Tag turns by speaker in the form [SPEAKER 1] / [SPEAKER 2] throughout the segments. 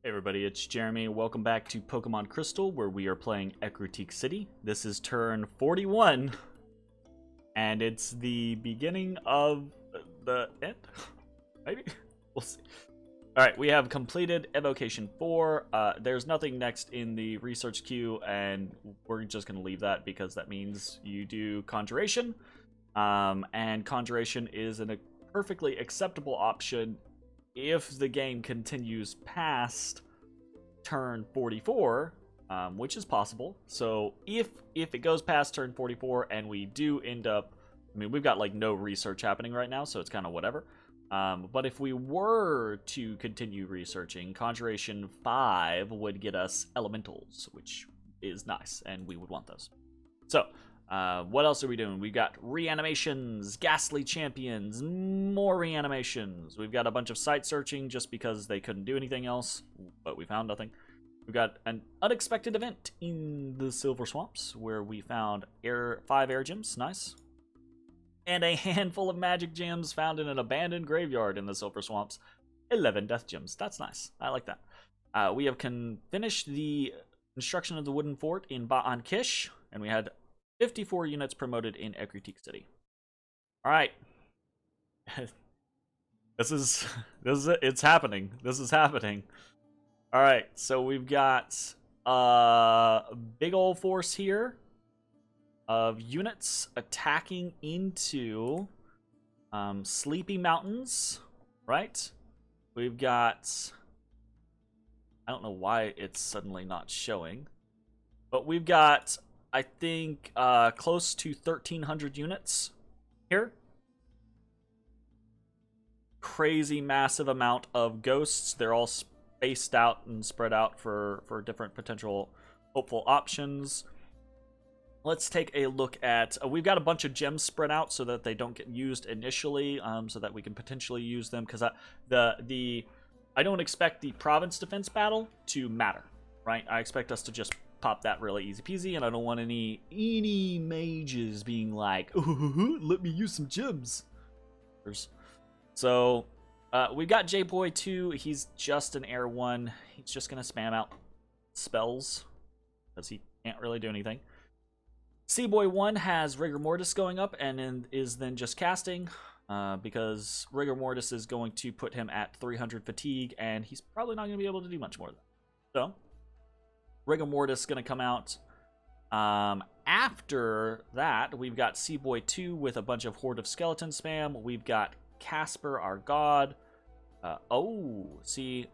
[SPEAKER 1] Hey everybody, it's Jeremy. Welcome back to Pokemon Crystal, where we are playing Ecruteak City. This is turn 41, and it's the beginning of the end? Maybe? We'll see. Alright, we have completed Evocation 4. There's nothing next in the research queue, and we're just going to leave that because that means you do Conjuration. And Conjuration is a perfectly acceptable option if the game continues past turn 44, which is possible. So if it goes past turn 44 and we do end up, I mean, we've got like no research happening right now, so it's kind of whatever. But if we were to continue researching, Conjuration 5 would get us elementals, which is nice, and we would want those. So what else are we doing? We've got reanimations, ghastly champions, more reanimations. We've got a bunch of site searching just because they couldn't do anything else, but we found nothing. We've got an unexpected event in the Silver Swamps where we found 5 air gems, nice. And a handful of magic gems found in an abandoned graveyard in the Silver Swamps. 11 death gems, that's nice. I like that. We have finished the construction of the wooden fort in Ba-an-Kish, and we had 54 units promoted in Ecruteak City. All right. This is it. It's happening. This is happening. All right. So we've got a big old force here of units attacking into Sleepy Mountains, right? We've got, I don't know why it's suddenly not showing, but we've got, I think, close to 1,300 units here. Crazy massive amount of ghosts. They're all spaced out and spread out for different potential hopeful options. Let's take a look at, we've got a bunch of gems spread out so that they don't get used initially, so that we can potentially use them, because I don't expect the province defense battle to matter, right? I expect us to just pop that really easy peasy, and I don't want any mages being like, ooh, let me use some gems. So we've got J-Boy 2. He's just an Air 1. He's just going to spam out spells because he can't really do anything. C-Boy 1 has Rigor Mortis going up and is then just casting because Rigor Mortis is going to put him at 300 fatigue, and he's probably not going to be able to do much more than that. So Rigor Mortis is going to come out. After that, we've got C-Boy 2 with a bunch of Horde of Skeleton spam. We've got Casper, our god. See,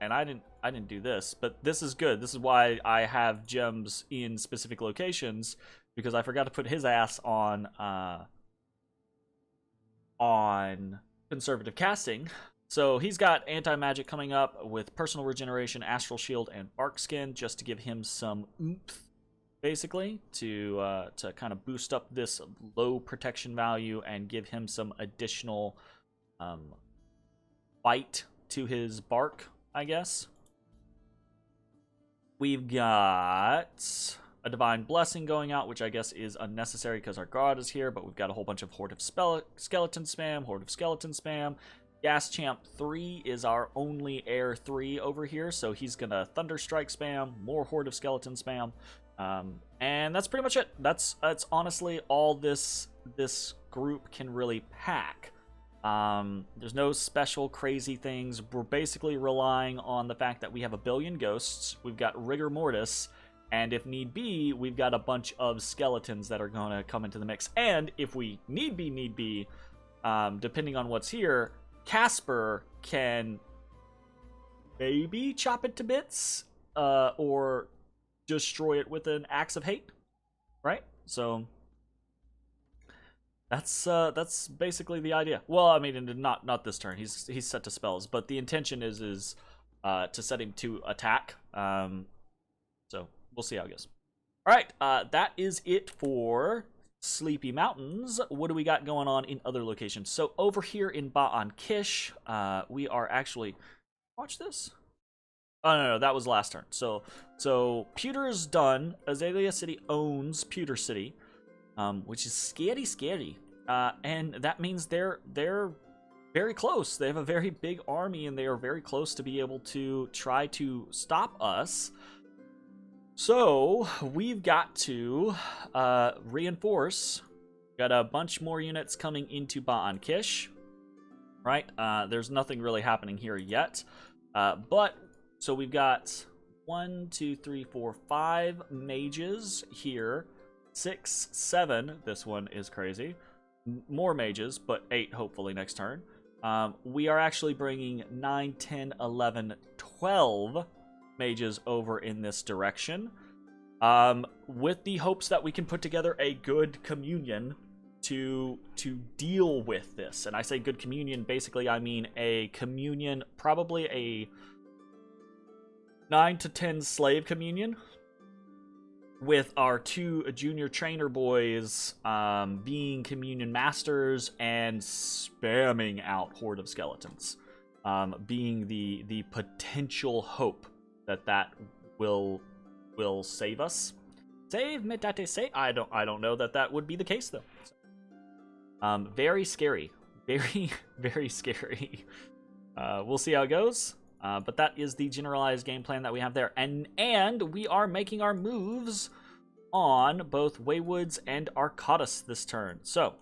[SPEAKER 1] and I didn't do this, but this is good. This is why I have gems in specific locations, because I forgot to put his ass on conservative casting. So he's got anti-magic coming up with personal regeneration, astral shield, and bark skin, just to give him some oomph, basically, to kind of boost up this low protection value and give him some additional bite to his bark, I guess. We've got a Divine Blessing going out, which I guess is unnecessary because our god is here, but we've got a whole bunch of Horde of Skeleton spam. Gas Champ 3 is our only Air 3 over here, so he's gonna Thunder Strike spam, more Horde of Skeleton spam, and that's pretty much it. That's honestly all this group can really pack. There's no special crazy things. We're basically relying on the fact that we have a billion ghosts, we've got Rigor Mortis, and if need be, we've got a bunch of skeletons that are going to come into the mix. And if we need be, depending on what's here, Casper can maybe chop it to bits, or destroy it with an axe of hate, right? So that's basically the idea. Well, I mean, not this turn. He's set to spells, but the intention is to set him to attack. So we'll see how it goes. All right, that is it for Sleepy Mountains. What do we got going on in other locations? So over here in Ba-an-Kish, we are actually, watch this. Oh no, that was last turn. So Pewter is done. Azalea City owns Pewter City, which is scary. And that means they're very close. They have a very big army, and they are very close to be able to try to stop us. So we've got to reinforce. Got a bunch more units coming into Ba'an Kish. Right? There's nothing really happening here yet. But, so we've got 1, 2, 3, 4, 5 mages here. 6, 7. This one is crazy. More mages, but 8 hopefully next turn. We are actually bringing 9, 10, 11, 12 mages over in this direction. With the hopes that we can put together a good communion to deal with this. And I say good communion, basically I mean a communion, probably a 9 to 10 slave communion, with our 2 junior trainer boys being communion masters and spamming out Horde of Skeletons, being the potential hope that will save us. Save me, that say. I don't know that would be the case though. Very scary, very scary. We'll see how it goes. But that is the generalized game plan that we have there. And we are making our moves on both Waywoods and Arcadis this turn. So,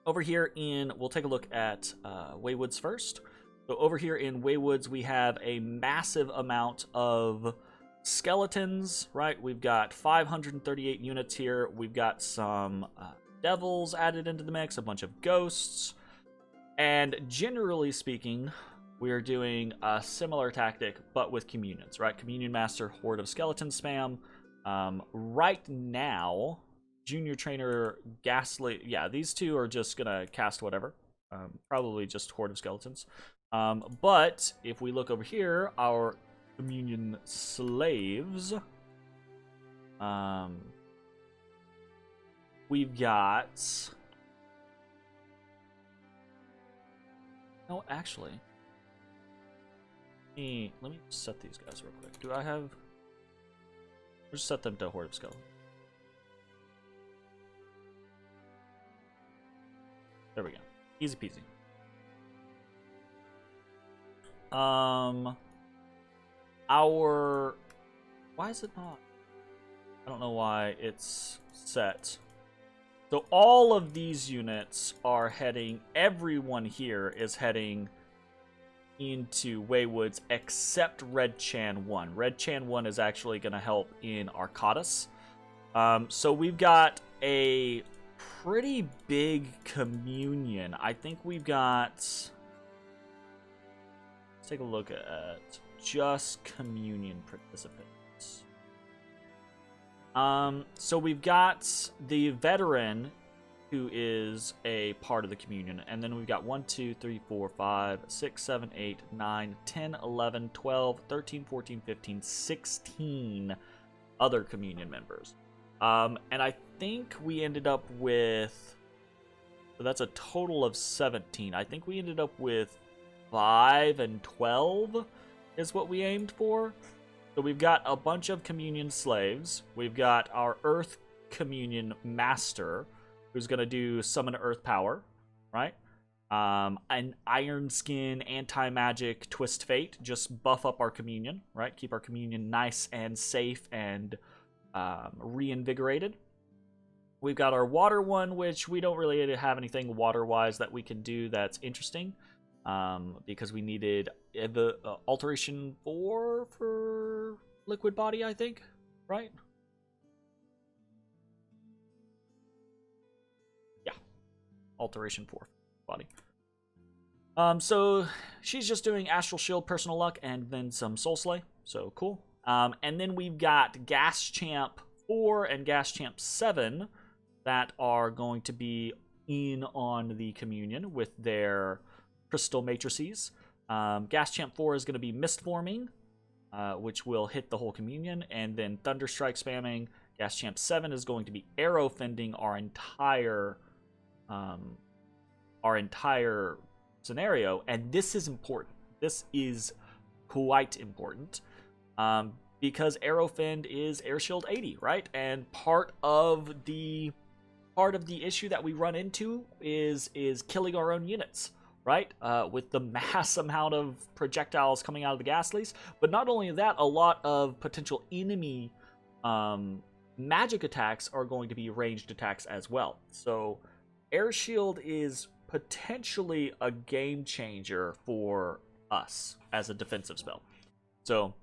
[SPEAKER 1] over here we'll take a look at Waywoods first. So over here in Waywoods, we have a massive amount of skeletons, right? We've got 538 units here. We've got some devils added into the mix, a bunch of ghosts. And generally speaking, we are doing a similar tactic, but with communions, right? Communion Master, Horde of Skeleton spam. Right now, Junior Trainer, Ghastly, yeah, these 2 are just gonna cast whatever. Probably just Horde of Skeletons. But if we look over here, our Communion Slaves, we've got... No, actually... Let me set these guys real quick. Do I have... I'll just set them to Horde of Skeletons. There we go. Easy peasy. Why is it not? I don't know why it's set. So all of these units are heading... Everyone here is heading into Waywoods except Red Chan 1. Red Chan 1 is actually going to help in Arcadis. So we've got a pretty big communion. I think we've got... Let's take a look at just communion participants. So we've got the veteran, who is a part of the communion. And then we've got 1, 2, 3, 4, 5, 6, 7, 8, 9, 10, 11, 12, 13, 14, 15, 16 other communion members. And I think we ended up with... So that's a total of 17. I think we ended up with 5 and 12 is what we aimed for. So we've got a bunch of communion slaves. We've got our Earth Communion Master, who's going to do Summon Earth Power, right? An Iron Skin, Anti-Magic, Twist Fate, just buff up our Communion, right? Keep our Communion nice and safe and reinvigorated. We've got our Water one, which we don't really have anything water-wise that we can do that's interesting, because we needed the Alteration 4 for Liquid Body, I think, right? Alteration 4 body. So she's just doing Astral Shield, Personal Luck, and then some Soul Slay. So cool. And then we've got Gas Champ 4 and Gas Champ 7 that are going to be in on the Communion with their Crystal Matrices. Gas Champ 4 is going to be Mist Forming, which will hit the whole Communion, and then Thunder Strike spamming. Gas Champ 7 is going to be Arrow Fending our entire scenario, and this is important. This is quite important, because Arrow Fend is Air Shield 80, right? And part of the issue that we run into is killing our own units, right? With the mass amount of projectiles coming out of the gas leaks. But not only that, a lot of potential enemy magic attacks are going to be ranged attacks as well. So Air Shield is potentially a game changer for us as a defensive spell. So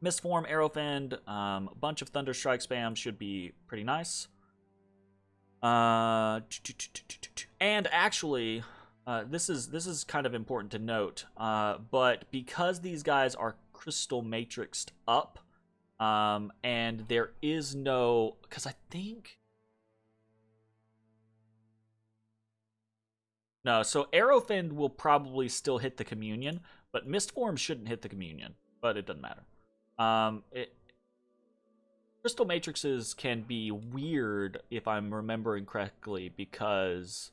[SPEAKER 1] Mistform, Aerofend, a bunch of Thunder Strike spam should be pretty nice. And actually, this is kind of important to note. But because these guys are Crystal Matrixed up, and there is no, because I think no. So Aerofend will probably still hit the Communion, but Mistform shouldn't hit the Communion. But it doesn't matter. Crystal Matrixes can be weird if I'm remembering correctly, because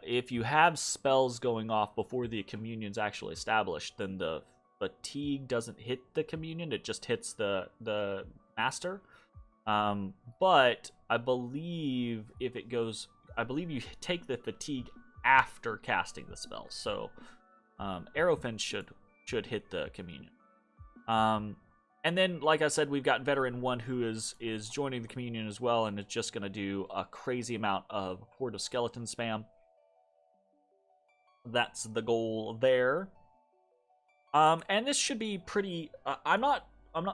[SPEAKER 1] if you have spells going off before the Communion's actually established, then the fatigue doesn't hit the Communion, it just hits the Master. But I believe if it goes, I believe you take the fatigue after casting the spell. So Aerofend should hit the Communion. And then, like I said, we've got Veteran 1 who is joining the Communion as well, and it's just going to do a crazy amount of Horde of Skeleton spam. That's the goal there. And this should be pretty... I'm not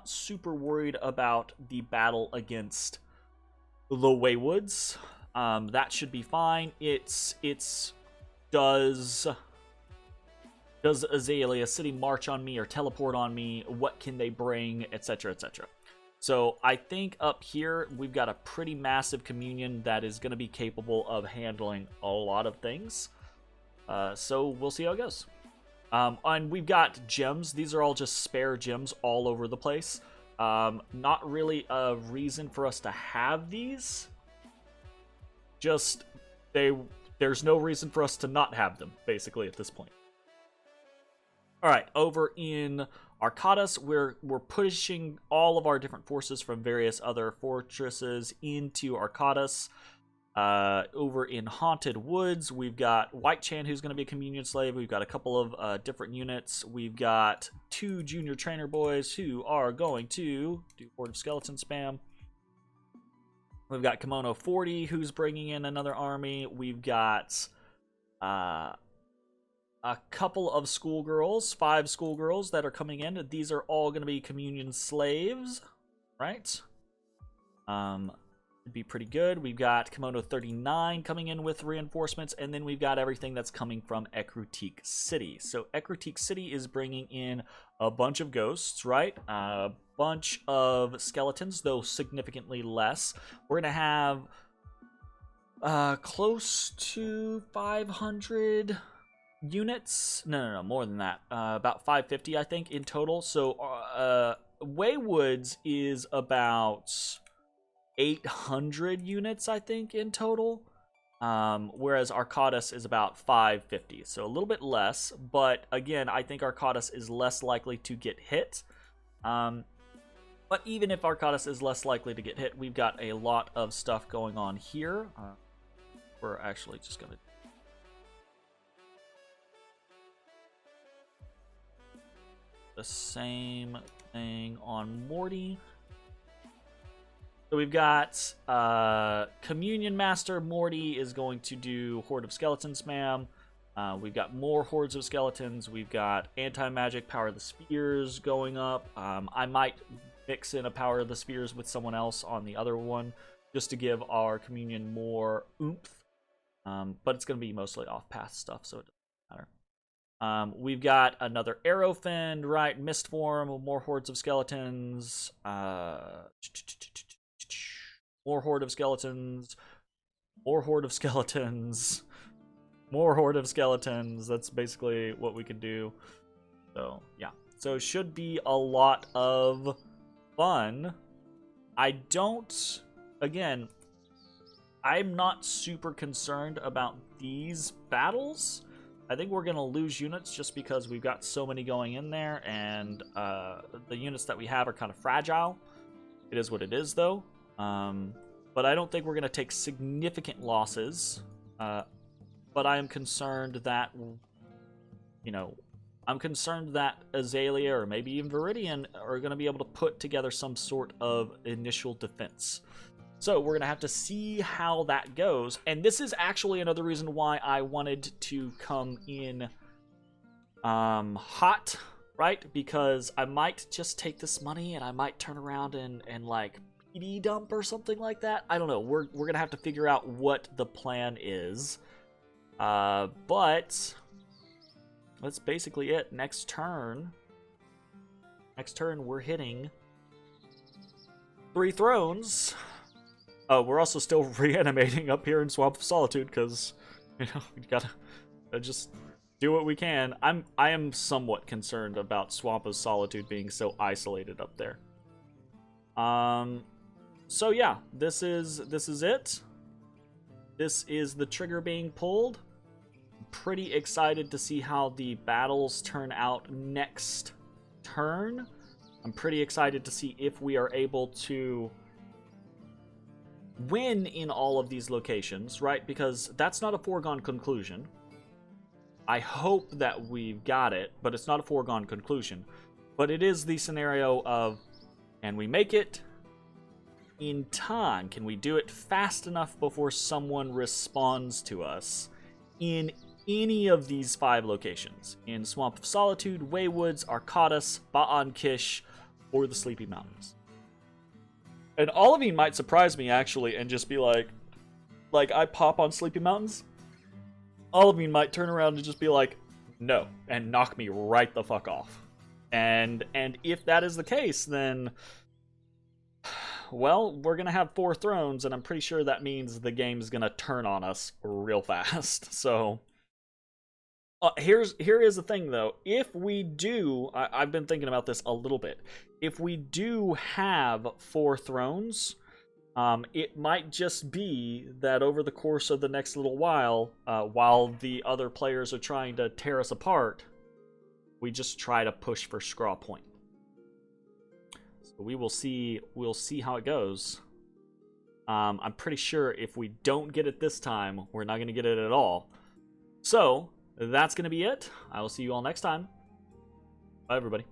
[SPEAKER 1] super worried about the battle against the Waywoods. That should be fine. Does Azalea City march on me or teleport on me? What can they bring, etc., etc. So I think up here we've got a pretty massive Communion that is going to be capable of handling a lot of things. So we'll see how it goes. And we've got gems. These are all just spare gems all over the place. Not really a reason for us to have these. Just there's no reason for us to not have them, basically, at this point. All right, over in Arcadas, we're pushing all of our different forces from various other fortresses into Arcadas. Over in Haunted Woods, we've got White Chan, who's going to be a Communion slave. We've got a couple of different units. We've got 2 junior trainer boys who are going to do Horde of Skeleton spam. We've got Kimono 40, who's bringing in another army. We've got a couple of schoolgirls, 5 schoolgirls that are coming in. These are all going to be Communion slaves, right? It'd be pretty good. We've got Kimono 39 coming in with reinforcements, and then we've got everything that's coming from Ecruteak City. So Ecruteak City is bringing in a bunch of ghosts, right? A bunch of skeletons, though significantly less. We're going to have close to 500... units. No, more than that. About 550, I think, in total. So Waywoods is about 800 units, I think, in total. Whereas Arcadas is about 550, so a little bit less. But again, I think Arcadas is less likely to get hit. But even if Arcadas is less likely to get hit, we've got a lot of stuff going on here. We're actually just going to the same thing on Morty. So we've got Communion Master Morty is going to do Horde of Skeleton spam. We've got more Hordes of Skeletons. We've got Anti-Magic Power of the Spears going up. I might mix in a Power of the Spears with someone else on the other one just to give our Communion more oomph. But it's going to be mostly off-path stuff, so it doesn't matter. We've got another Aerofend, right? Mistform, more Hordes of Skeletons. More Horde of Skeletons. More Horde of Skeletons. More Horde of Skeletons. That's basically what we could do. So, yeah. So it should be a lot of fun. Again, I'm not super concerned about these battles. I think we're going to lose units just because we've got so many going in there, and the units that we have are kind of fragile. It is what it is, though. But I don't think we're going to take significant losses. but I am concerned that, you know, I'm concerned that Azalea or maybe even Viridian are going to be able to put together some sort of initial defense. So we're going to have to see how that goes. And this is actually another reason why I wanted to come in hot, right? Because I might just take this money and I might turn around and like PD dump or something like that. I don't know. We're going to have to figure out what the plan is. But that's basically it. Next turn, we're hitting 3 thrones. Oh, we're also still reanimating up here in Swamp of Solitude because, you know, we gotta just do what we can. I am somewhat concerned about Swamp of Solitude being so isolated up there. So yeah, this is it. This is the trigger being pulled. Pretty excited to see how the battles turn out next turn. I'm pretty excited to see if we are able to win in all of these locations, right? Because that's not a foregone conclusion. I hope that we've got it, but it's not a foregone conclusion. But it is the scenario of, can we make it in time? Can we do it fast enough before someone responds to us in any of these 5 locations? In Swamp of Solitude, Waywoods, Arcadis, Ba'an Kish, or the Sleepy Mountains. And Olivine might surprise me, actually, and just be like I pop on Sleepy Mountains. Olivine might turn around and just be like, no, and knock me right the fuck off. And if that is the case, then, well, we're going to have 4 thrones, and I'm pretty sure that means the game's going to turn on us real fast. So, here is the thing, though. If we do, I've been thinking about this a little bit. If we do have 4 thrones, it might just be that over the course of the next little while the other players are trying to tear us apart, we just try to push for Scraw Point. So we'll see how it goes. I'm pretty sure if we don't get it this time, we're not going to get it at all. So that's going to be it. I will see you all next time. Bye, everybody.